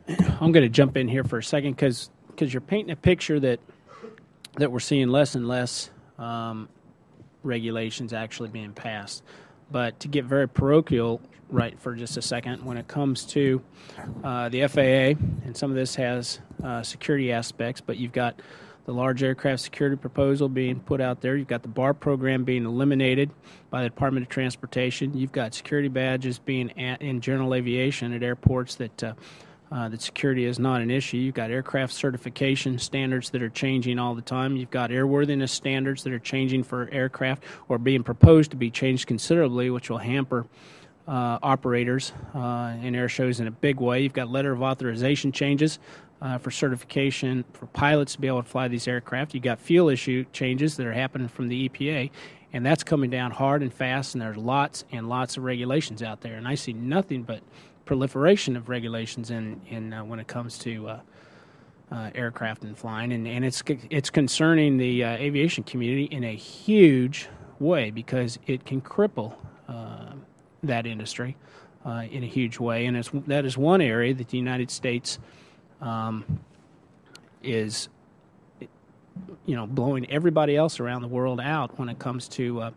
I'm going to jump in here for a second because you're painting a picture that we're seeing less and less regulations actually being passed. But to get very parochial, right, for just a second, when it comes to the FAA, and some of this has security aspects, but you've got the large aircraft security proposal being put out there. You've got the BAR program being eliminated by the Department of Transportation. You've got security badges being in general aviation at airports that security is not an issue. You've got aircraft certification standards that are changing all the time. You've got airworthiness standards that are changing for aircraft or being proposed to be changed considerably, which will hamper operators in air shows in a big way. You've got letter of authorization changes for certification for pilots to be able to fly these aircraft. You've got fuel issue changes that are happening from the EPA, and that's coming down hard and fast, and there's lots and lots of regulations out there. And I see nothing but proliferation of regulations in when it comes to aircraft and flying, and it's concerning the aviation community in a huge way because it can cripple that industry in a huge way, and that is one area that the United States is blowing everybody else around the world out when it comes to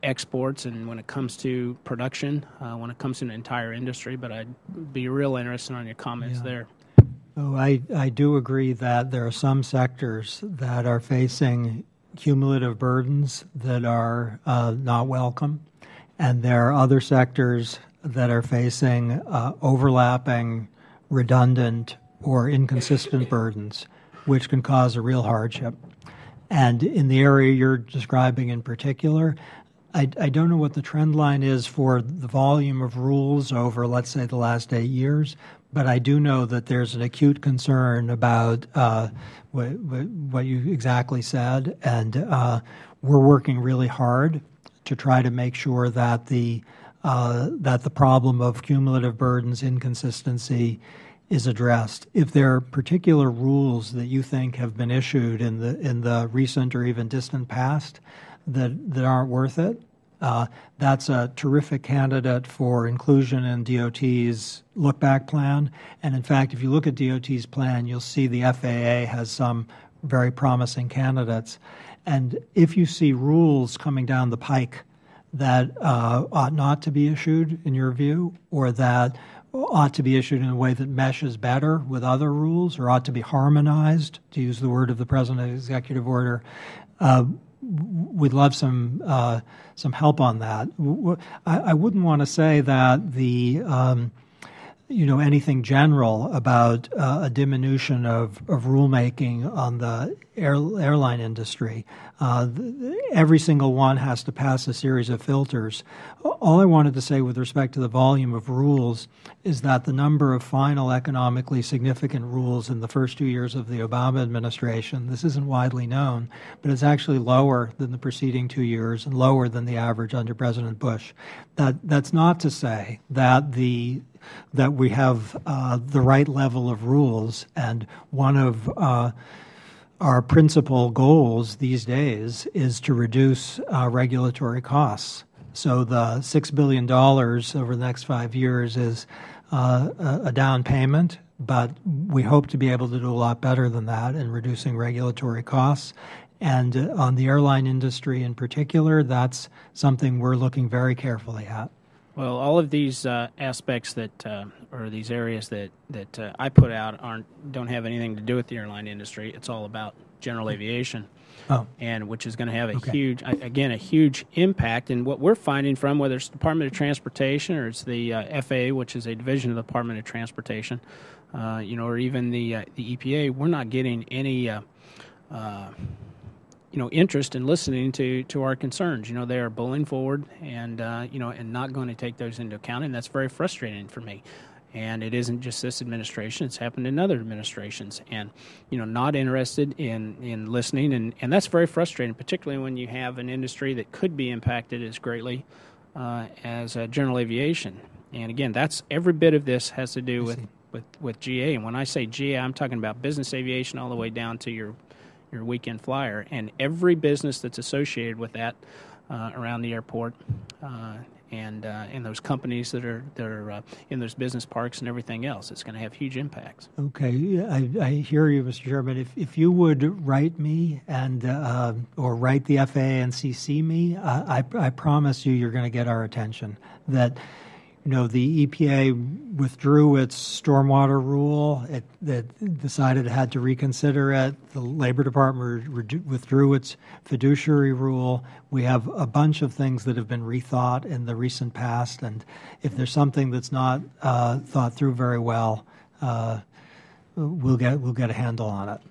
exports and when it comes to production, when it comes to an entire industry. But I'd be real interested on your comments there. Oh, I do agree that there are some sectors that are facing cumulative burdens that are not welcome, and there are other sectors that are facing overlapping, redundant, or inconsistent burdens, which can cause a real hardship. And in the area you're describing in particular, I don't know what the trend line is for the volume of rules over, let's say, the last 8 years, but I do know that there's an acute concern about what you exactly said, and we're working really hard to try to make sure that the problem of cumulative burdens, inconsistency, is addressed. If there are particular rules that you think have been issued in the recent or even distant past that aren't worth it, that's a terrific candidate for inclusion in DOT's look-back plan. And in fact, if you look at DOT's plan, you'll see the FAA has some very promising candidates. And if you see rules coming down the pike that ought not to be issued, in your view, or that ought to be issued in a way that meshes better with other rules, or ought to be harmonized, to use the word of the President's executive order, we'd love some help on that. I wouldn't want to say that the anything general about a diminution of rulemaking on the airline industry. Every single one has to pass a series of filters. All I wanted to say with respect to the volume of rules is that the number of final economically significant rules in the first 2 years of the Obama administration, this isn't widely known, but it's actually lower than the preceding 2 years and lower than the average under President Bush. That's not to say that we have the right level of rules, and one of our principal goals these days is to reduce regulatory costs. So the $6 billion over the next 5 years is a down payment, but we hope to be able to do a lot better than that in reducing regulatory costs. And on the airline industry in particular, that's something we're looking very carefully at. Well, all of these aspects that, or these areas that I put out don't have anything to do with the airline industry. It's all about general aviation, and which is going to have a huge impact. And what we're finding from whether it's the Department of Transportation or it's the FAA, which is a division of the Department of Transportation, or even the EPA, we're not getting any interest in listening to our concerns. They are bowling forward and not going to take those into account, and that's very frustrating for me. And it isn't just this administration; it's happened in other administrations, and not interested in listening, and that's very frustrating, particularly when you have an industry that could be impacted as greatly as general aviation. And again, that's every bit of this has to do with GA. And when I say GA, I'm talking about business aviation all the way down to your weekend flyer, and every business that's associated with that around the airport and those companies that are in those business parks and everything else. It's going to have huge impacts. Okay, I hear you, Mr. Chairman. If you would write me and or write the FAA and CC me, I promise you're going to get our attention. That the EPA withdrew its stormwater rule. It decided it had to reconsider it. The Labor Department withdrew its fiduciary rule. We have a bunch of things that have been rethought in the recent past, and if there's something that's not thought through very well, we'll get a handle on it.